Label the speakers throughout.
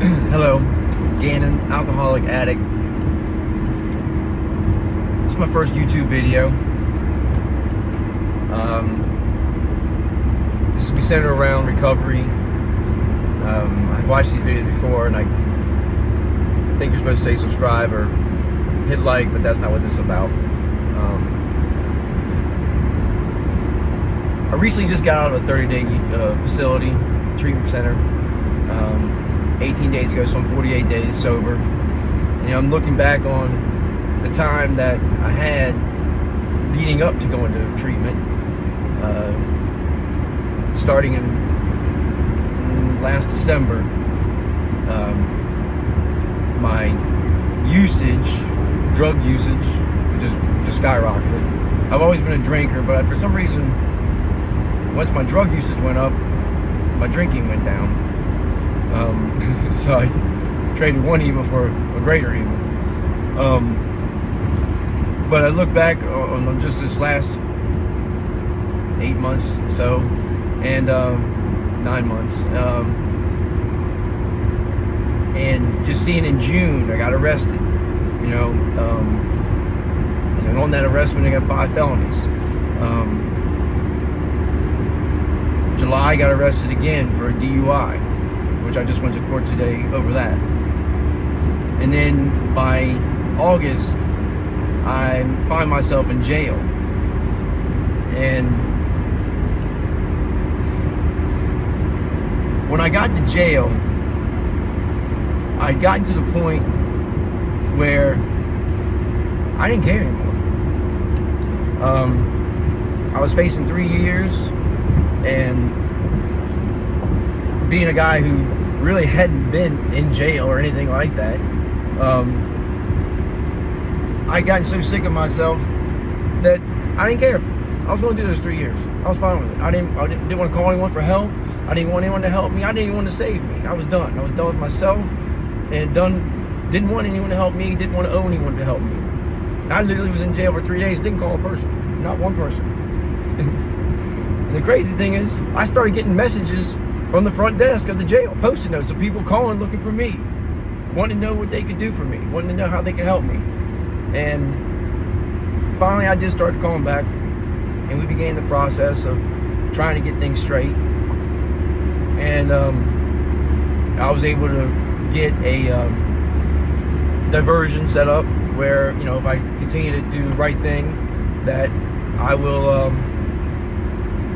Speaker 1: Hello, Gannon, alcoholic addict. This is my first YouTube video. This will be centered around recovery. I've watched these videos before, and I think you're supposed to say subscribe or hit like, but that's not what this is about. I recently just got out of a 30-day facility, treatment center. 18 days ago, so I'm 48 days sober. I'm looking back on the time that I had leading up to going to treatment, starting in last December. My drug usage, just skyrocketed. I've always been a drinker, but for some reason, once my drug usage went up, my drinking went down. So I traded one evil for a greater evil. But I look back on just this last 8 months or so, and 9 months, and just seeing in June I got arrested. And on that arrestment I got 5 felonies. July I got arrested again for a DUI, which I just went to court today over that. And then by August, I find myself in jail. And when I got to jail, I'd gotten to the point where I didn't care anymore. I was facing 3 years, and being a guy who really hadn't been in jail or anything like that, I got so sick of myself that I didn't care. I was going to do those 3 years. I was fine with it. I didn't want to call anyone for help. I didn't want anyone to help me. I didn't even want to save me. I was done. I was done with myself, and didn't want anyone to help me. Didn't want to owe anyone to help me. I literally was in jail for 3 days. Didn't call a person. Not one person. And the crazy thing is, I started getting messages from the front desk of the jail, post-it notes of people calling looking for me, wanting to know what they could do for me, wanting to know how they could help me. And finally I just started calling back, and we began the process of trying to get things straight. And I was able to get a diversion set up where, if I continue to do the right thing, that I will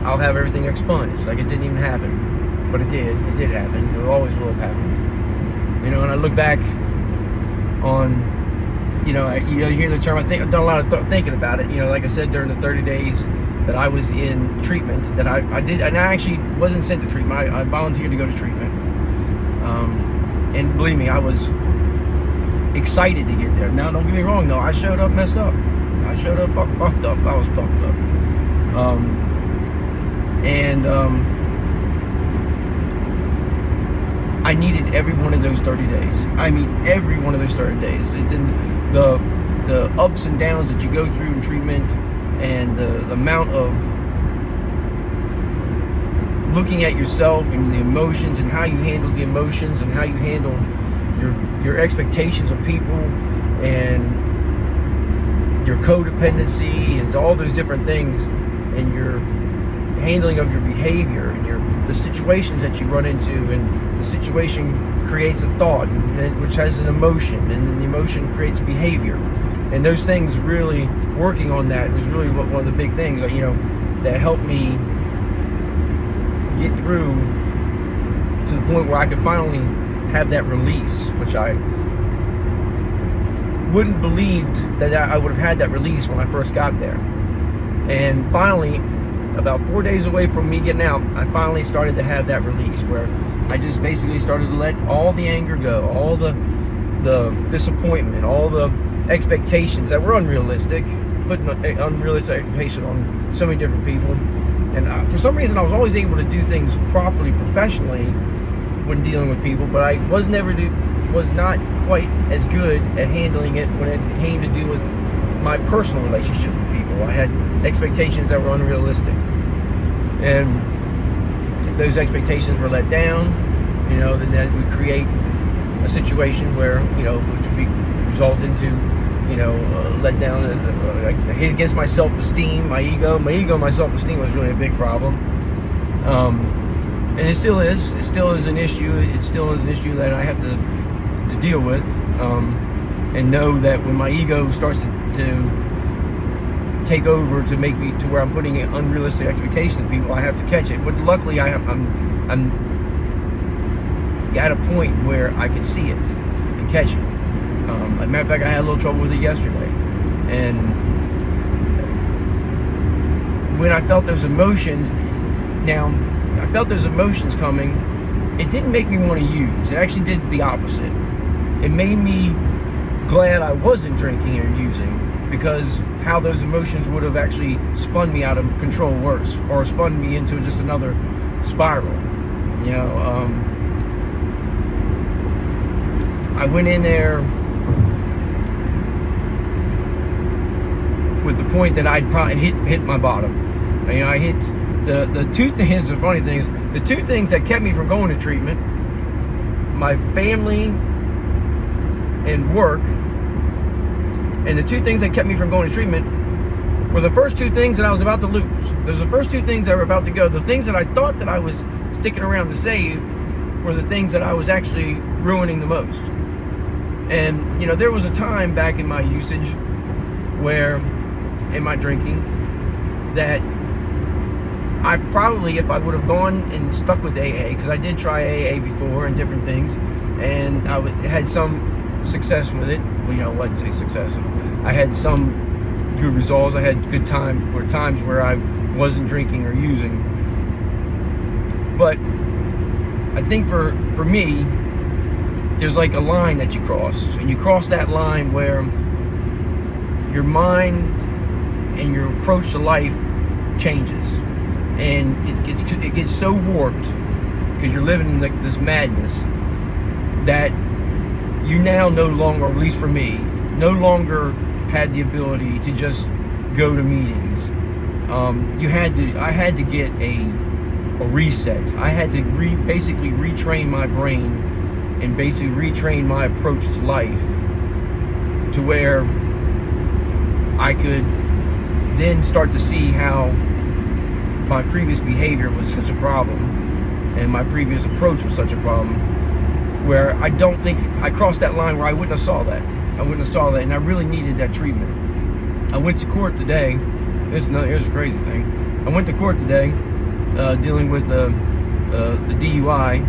Speaker 1: I'll have everything expunged. Like it didn't even happen. But it did happen. It always will have happened. And I look back on, you hear the term. I've done a lot of thinking about it. Like I said, during the 30 days that I was in treatment, that I did, and I actually wasn't sent to treatment. I volunteered to go to treatment. And believe me, I was excited to get there. Now, don't get me wrong, though. I showed up messed up. I showed up fucked up. I was fucked up. I needed every one of those 30 days. I mean, every one of those 30 days. The ups and downs that you go through in treatment, and the amount of looking at yourself and the emotions, and how you handle the emotions, and how you handle your expectations of people, and your codependency, and all those different things, and your handling of your behavior, and the situations that you run into, and the situation creates a thought, which has an emotion, and then the emotion creates behavior, and those things, really working on that was really one of the big things that helped me get through to the point where I could finally have that release, which I wouldn't believed that I would have had that release when I first got there. And finally, about 4 days away from me getting out, I finally started to have that release, where I just basically started to let all the anger go, all the disappointment, all the expectations that were unrealistic, putting unrealistic expectations on so many different people. And for some reason, I was always able to do things properly, professionally, when dealing with people, but I was not quite as good at handling it when it came to do with my personal relationships with people. I had expectations that were unrealistic, and if those expectations were let down, then that would create a situation where, which would be result into, let down, a hit against my self-esteem, my ego. My self-esteem was really a big problem. And it still is. It still is an issue. It still is an issue that I have to deal with. And know that when my ego starts to take over to make me to where I'm putting unrealistic expectations of people, I have to catch it. But luckily, I'm at a point where I can see it and catch it. As a matter of fact, I had a little trouble with it yesterday. And when I felt those emotions, coming, it didn't make me want to use. It actually did the opposite. It made me glad I wasn't drinking or using, because how those emotions would have actually spun me out of control worse, or spun me into just another spiral. I went in there with the point that I'd probably hit my bottom. I hit the two things. The funny thing is, the two things that kept me from going to treatment: my family and work. And the two things that kept me from going to treatment were the first two things that I was about to lose. Those were the first two things that were about to go. The things that I thought that I was sticking around to save were the things that I was actually ruining the most. And, there was a time back in my usage where, in my drinking, that I probably, if I would have gone and stuck with AA, because I did try AA before and different things, and I had some success with it. Well, I wouldn't say success. I had some good results. I had good times where I wasn't drinking or using. But I think for me, there's like a line that you cross, and you cross that line where your mind and your approach to life changes, and it gets so warped because you're living in like this madness that you now no longer, or at least for me, no longer had the ability to just go to meetings. I had to get a reset. I had to basically retrain my brain and basically retrain my approach to life to where I could then start to see how my previous behavior was such a problem, and my previous approach was such a problem, where I don't think I crossed that line where I wouldn't have saw that. And I really needed that treatment. I went to court today. Here's a crazy thing. I went to court today, dealing with the DUI,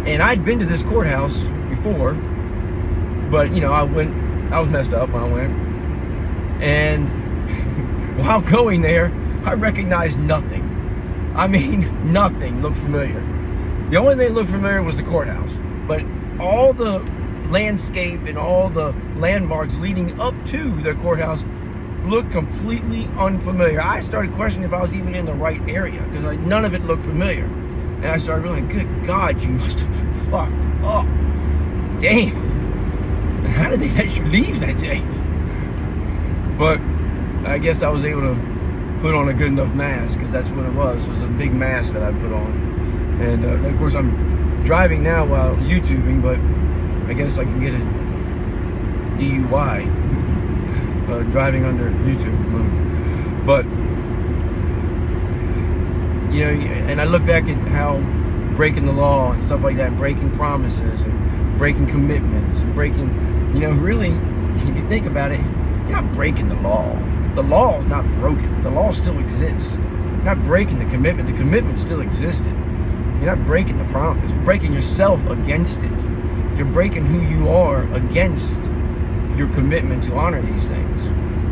Speaker 1: and I'd been to this courthouse before, but I was messed up when I went, and while going there, I recognized nothing. I mean, nothing looked familiar. The only thing that looked familiar was the courthouse, but all the landscape and all the landmarks leading up to the courthouse looked completely unfamiliar. I started questioning if I was even in the right area, because none of it looked familiar. And I started realizing, good God, you must have been fucked up. Damn. How did they let you leave that day? But I guess I was able to put on a good enough mask, because that's what it was. It was a big mask that I put on. And of course, I'm driving now while YouTubing, but I guess I can get a DUI, driving under YouTube. But, and I look back at how breaking the law and stuff like that, breaking promises and breaking commitments and breaking, really, if you think about it, you're not breaking the law. The law is not broken. The law still exists. You're not breaking the commitment. The commitment still existed. You're not breaking the promise. You're breaking yourself against it. You're breaking who you are against your commitment to honor these things.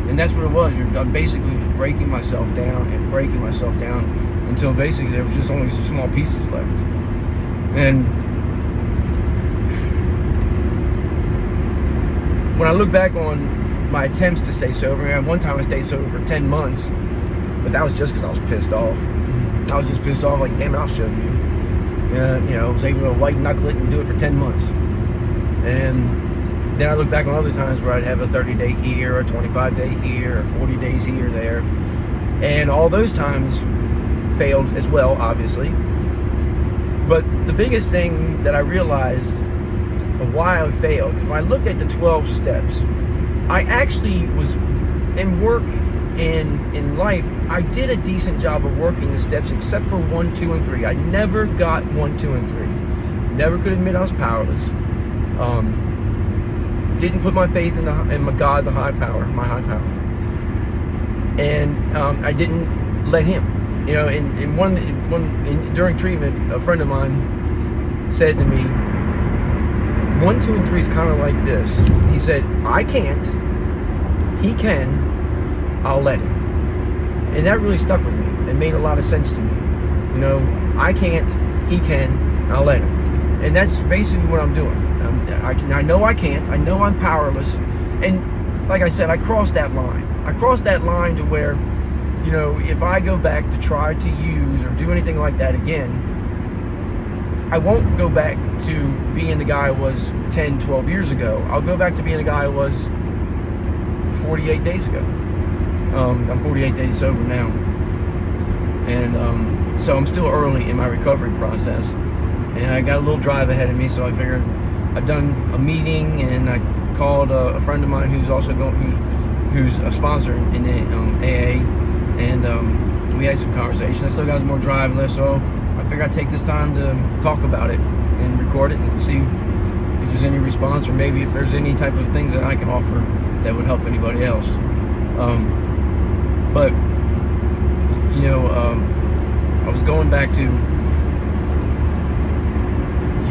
Speaker 1: And that's what it was. I'm basically breaking myself down and breaking myself down until basically there was just only some small pieces left. And when I look back on my attempts to stay sober, one time I stayed sober for 10 months, but that was just because I was pissed off. I was just pissed off, like, damn it, I'll show you. I was able to white knuckle it and do it for 10 months. And then I look back on other times where I'd have a 30-day here, a 25-day here, or 40 days here, there. And all those times failed as well, obviously. But the biggest thing that I realized of why I failed. Because when I look at the 12 steps, I actually was in work in life. I did a decent job of working the steps, except for 1, 2, and 3. I never got 1, 2, and 3. Never could admit I was powerless. Didn't put my faith in my God, my high power, and I didn't let Him. You know, during treatment, a friend of mine said to me, 1, 2, and 3 is kind of like this. He said, I can't, He can, I'll let Him. And that really stuck with me. It made a lot of sense to me. You know, I can't, He can, I'll let Him. And that's basically what I'm doing. I know I can't. I know I'm powerless. And like I said, I crossed that line. I crossed that line to where, you know, if I go back to try to use or do anything like that again, I won't go back to being the guy I was 10, 12 years ago. I'll go back to being the guy I was 48 days ago. I'm 48 days sober now. And so I'm still early in my recovery process. And I got a little drive ahead of me, so I figured I've done a meeting, and I called a friend of mine who's also who's a sponsor in the AA, and we had some conversation. I still got some more drive left, so I figured I'd take this time to talk about it and record it and see if there's any response, or maybe if there's any type of things that I can offer that would help anybody else. But you know, I was going back to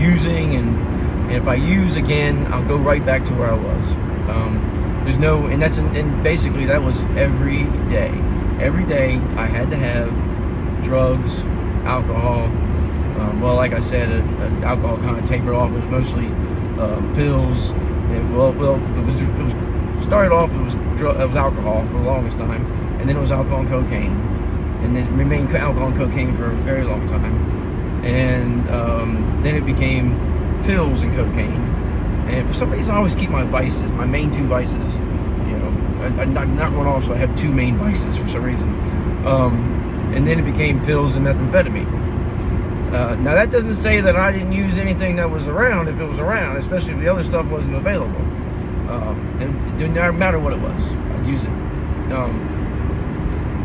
Speaker 1: using, and if I use again, I'll go right back to where I was. There's no, and basically that was every day. Every day I had to have drugs, alcohol. Well, like I said, alcohol kind of tapered off. It was mostly pills. It was started off. It was alcohol for the longest time, and then it was alcohol and cocaine, and then remained alcohol and cocaine for a very long time. And then it became pills and cocaine. And for some reason, I always keep my vices, my main 2 vices. You know, I'm not one off, so I have 2 main vices for some reason. And then it became pills and methamphetamine. Now that doesn't say that I didn't use anything that was around, if it was around, especially if the other stuff wasn't available. It didn't matter what it was, I'd use it.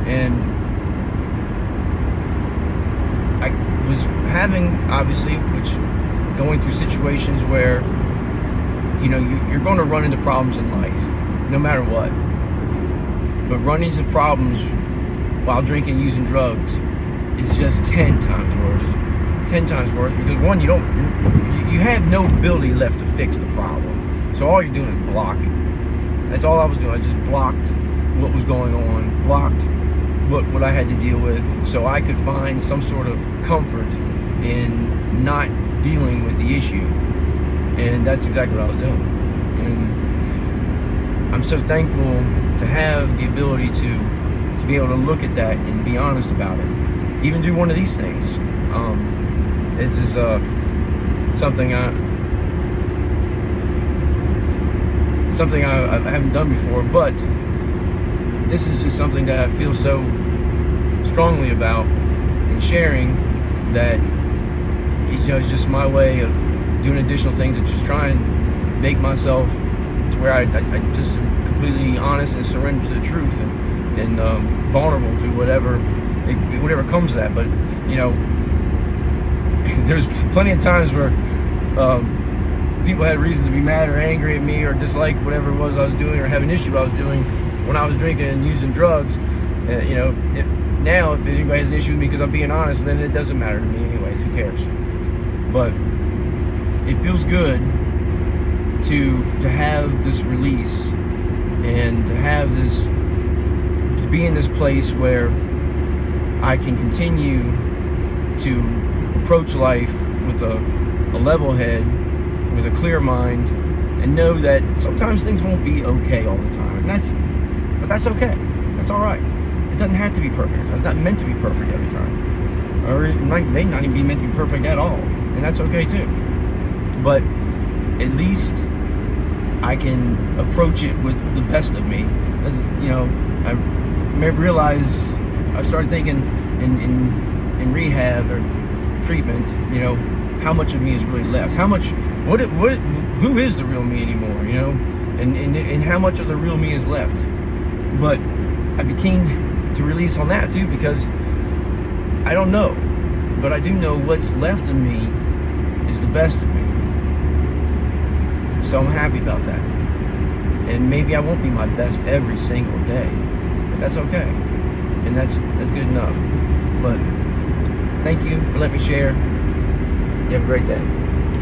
Speaker 1: And I was having, obviously, going through situations where, you know, you're going to run into problems in life, no matter what. But running into problems while drinking, using drugs, is just 10 times worse. 10 times worse, because one, you have no ability left to fix the problem. So all you're doing is blocking. That's all I was doing. I just blocked what was going on, blocked what I had to deal with, so I could find some sort of comfort in not dealing with the issue. And that's exactly what I was doing. And I'm so thankful to have the ability to be able to look at that and be honest about it. Even do one of these things. This is something I haven't done before, but this is just something that I feel so strongly about, and sharing that, you know, it's just my way of doing additional things to just try and make myself to where I just am completely honest and surrender to the truth, and vulnerable to whatever comes to that. But you know, there's plenty of times where people had reason to be mad or angry at me or dislike whatever it was I was doing, or have an issue I was doing when I was drinking and using drugs. You know, now if anybody has an issue with me because I'm being honest, then it doesn't matter to me anyways. Who cares? But it feels good to have this release, and to have this, to be in this place where I can continue to approach life with a level head, with a clear mind, and know that sometimes things won't be okay all the time, but that's okay. That's all right. It doesn't have to be perfect. It's not meant to be perfect every time, or it may not even be meant to be perfect at all, and that's okay too. But at least I can approach it with the best of me. As you know, I realize, I started thinking in rehab or treatment, you know, how much of me is really left, how much who is the real me anymore, you know? And how much of the real me is left? But I'd be keen to release on that too, because I don't know, but I do know what's left of me is the best of me. So I'm happy about that. And maybe I won't be my best every single day, but that's okay. And that's good enough. But thank you for letting me share. You have a great day.